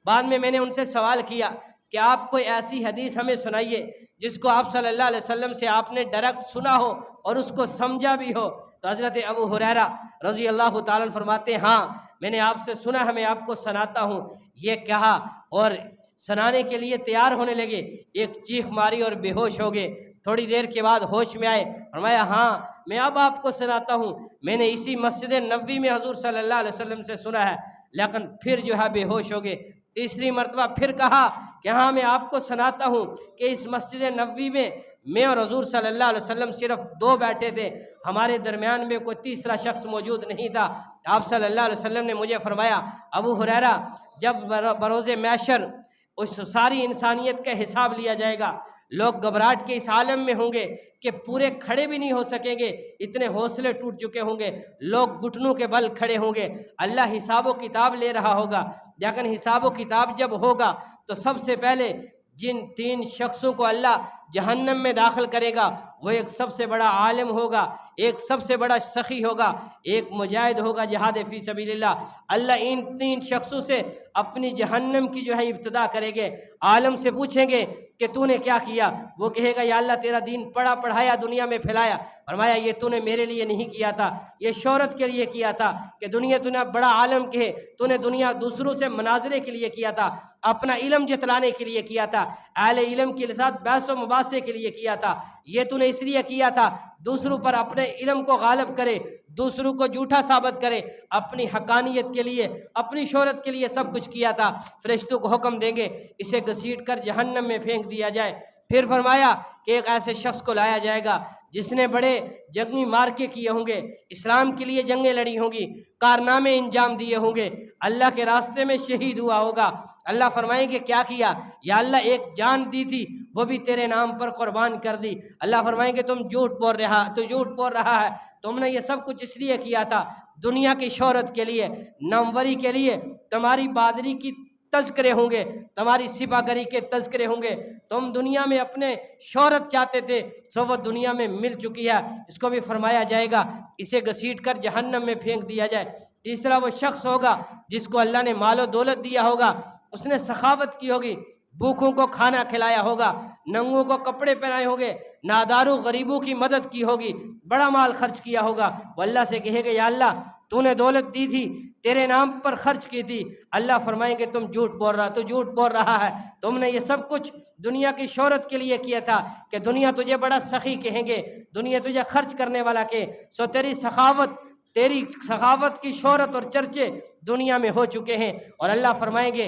بعد میں نے ان سے سوال کیا کہ آپ کوئی ایسی حدیث ہمیں سنائیے جس کو آپ صلی اللہ علیہ وسلم سے آپ نے ڈائریکٹ سنا ہو اور اس کو سمجھا بھی ہو۔ تو حضرت ابو ہریرہ رضی اللہ تعالیٰ عنہ فرماتے ہیں ہاں میں نے آپ سے سنا ہے، میں آپ کو سناتا ہوں۔ یہ کہا اور سنانے کے لیے تیار ہونے لگے، ایک چیخ ماری اور بے ہوش ہو گئے۔ تھوڑی دیر کے بعد ہوش میں آئے، فرمایا ہاں میں اب آپ کو سناتا ہوں، میں نے اسی مسجد نبوی میں حضور صلی اللہ علیہ وسلم سے سنا ہے، لیکن پھر جو ہے بے ہوش ہو گئے۔ تیسری مرتبہ پھر کہا کہ ہاں میں آپ کو سناتا ہوں کہ اس مسجد نبوی میں اور حضور صلی اللہ علیہ وسلم صرف دو بیٹھے تھے، ہمارے درمیان میں کوئی تیسرا شخص موجود نہیں تھا۔ آپ صلی اللہ علیہ وسلم نے مجھے فرمایا ابو ہریرہ جب بروز محشر اس ساری انسانیت کا حساب لیا جائے گا، لوگ گھبراہٹ کے اس عالم میں ہوں گے کہ پورے کھڑے بھی نہیں ہو سکیں گے، اتنے حوصلے ٹوٹ چکے ہوں گے، لوگ گھٹنوں کے بل کھڑے ہوں گے۔ اللہ حساب و کتاب لے رہا ہوگا، لیکن حساب و کتاب جب ہوگا تو سب سے پہلے جن تین شخصوں کو اللہ جہنم میں داخل کرے گا وہ ایک سب سے بڑا عالم ہوگا، ایک سب سے بڑا سخی ہوگا، ایک مجاہد ہوگا جہاد فی سبیل اللہ۔ اللہ ان تین شخصوں سے اپنی جہنم کی جو ہے ابتدا کریں گے، عالم سے پوچھیں گے کہ تو نے کیا کیا؟ وہ کہے گا یا اللہ تیرا دین پڑھا پڑھایا دنیا میں پھیلایا۔ فرمایا یہ تو نے میرے لیے نہیں کیا تھا، یہ شہرت کے لیے کیا تھا کہ دنیا تو نے بڑا عالم کہے، تو نے دنیا دوسروں سے مناظرے کے لیے کیا تھا، اپنا علم جتلانے کے لیے کیا تھا، اہل علم کے ساتھ بحث و مباحثے کے لیے کیا تھا۔ یہ تو نے اس لیے کیا تھا دوسروں پر اپنے علم کو غالب کرے، دوسروں کو جھوٹا ثابت کرے، اپنی حقانیت کے لیے اپنی شہرت کے لیے سب کچھ کیا تھا۔ فرشتوں کو حکم دیں گے اسے گھسیٹ کر جہنم میں پھینک دیا جائے۔ پھر فرمایا کہ ایک ایسے شخص کو لایا جائے گا جس نے بڑے جنگی مارکے کیے ہوں گے، اسلام کے لیے جنگیں لڑی ہوں گی، کارنامے انجام دیے ہوں گے، اللہ کے راستے میں شہید ہوا ہوگا۔ اللہ فرمائیں گے کیا کیا؟ یا اللہ ایک جان دی تھی وہ بھی تیرے نام پر قربان کر دی۔ اللہ فرمائیں گے تم جھوٹ بول رہا ہے، تم نے یہ سب کچھ اس لیے کیا تھا دنیا کی شہرت کے لیے، ناموری کے لیے، تمہاری بہادری کی تذکرے ہوں گے، تمہاری سپاہ گری کے تذکرے ہوں گے، تم دنیا میں اپنے شہرت چاہتے تھے سو وہ دنیا میں مل چکی ہے۔ اس کو بھی فرمایا جائے گا اسے گھسیٹ کر جہنم میں پھینک دیا جائے۔ تیسرا وہ شخص ہوگا جس کو اللہ نے مال و دولت دیا ہوگا، اس نے سخاوت کی ہوگی، بھوکوں کو کھانا کھلایا ہوگا، ننگوں کو کپڑے پہنائے ہوں گے، ناداروں غریبوں کی مدد کی ہوگی، بڑا مال خرچ کیا ہوگا۔ وہ اللہ سے کہے گا یا اللہ تو نے دولت دی تھی، تیرے نام پر خرچ کی تھی۔ اللہ فرمائیں گے تم جھوٹ بول رہا ہے، تم نے یہ سب کچھ دنیا کی شہرت کے لیے کیا تھا کہ دنیا تجھے بڑا سخی کہیں گے، دنیا تجھے خرچ کرنے والا کہے، سو تیری سخاوت کی شہرت اور چرچے دنیا میں ہو چکے ہیں۔ اور اللہ فرمائیں گے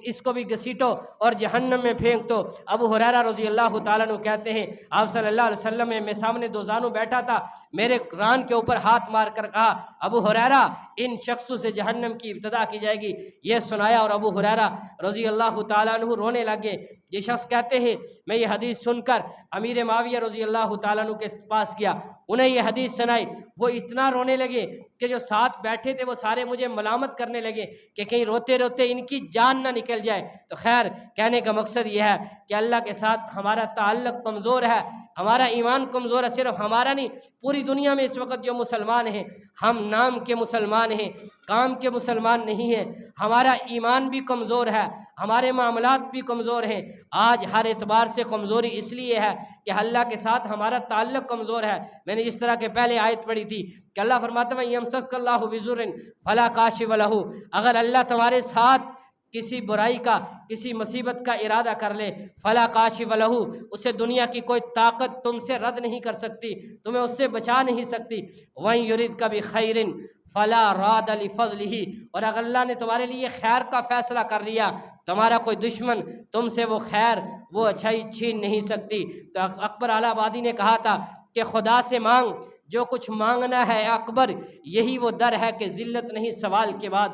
اس کو بھی گھسیٹو اور جہنم میں پھینک دو۔ ابو ہریرہ رضی اللہ تعالیٰ عنہ کہتے ہیں آپ صلی اللہ علیہ وسلم میں سامنے دو زانو بیٹھا تھا، میرے ران کے اوپر ہاتھ مار کر کہا ابو ہریرہ ان شخصوں سے جہنم کی ابتدا کی جائے گی۔ یہ سنایا اور ابو ہریرہ رضی اللہ تعالیٰ عنہ رونے لگے۔ یہ شخص کہتے ہیں میں یہ حدیث سن کر امیر معاویہ رضی اللہ تعالیٰ عنہ کے پاس گیا، انہیں یہ حدیث سنائی، وہ اتنا رونے لگے کہ جو ساتھ بیٹھے تھے وہ سارے مجھے ملامت کرنے لگے کہ کہیں روتے روتے ان کی جان نہ نکل جائے۔ تو خیر کہنے کا مقصد یہ ہے کہ اللہ کے ساتھ ہمارا تعلق کمزور ہے، ہمارا ایمان کمزور ہے، صرف ہمارا نہیں، پوری دنیا میں اس وقت جو مسلمان ہیں ہم نام کے مسلمان ہیں، کام کے مسلمان نہیں ہیں، ہمارا ایمان بھی کمزور ہے، ہمارے معاملات بھی کمزور ہیں۔ آج ہر اعتبار سے کمزوری اس لیے ہے کہ اللہ کے ساتھ ہمارا تعلق کمزور ہے۔ میں نے اس طرح کے پہلے آیت پڑھی تھی کہ اللہ فرماتا ہے یمسسک اللہ بضر فلا کاشف لہ، اگر اللہ تمہارے ساتھ کسی برائی کا کسی مصیبت کا ارادہ کر لے فلا کاشف لہ، اسے دنیا کی کوئی طاقت تم سے رد نہیں کر سکتی، تمہیں اس سے بچا نہیں سکتی۔ وَإِن يُرِدْكَ بِخَيْرٍ فَلَا رَادَ لِفَضْلِهِ، اور اگر اللہ نے تمہارے لیے خیر کا فیصلہ کر لیا تمہارا کوئی دشمن تم سے وہ خیر وہ اچھائی چھین نہیں سکتی۔ تو اکبر اعلیٰ آبادی نے کہا تھا کہ خدا سے مانگ جو کچھ مانگنا ہے اکبر، یہی وہ در ہے کہ ذلت نہیں سوال کے بعد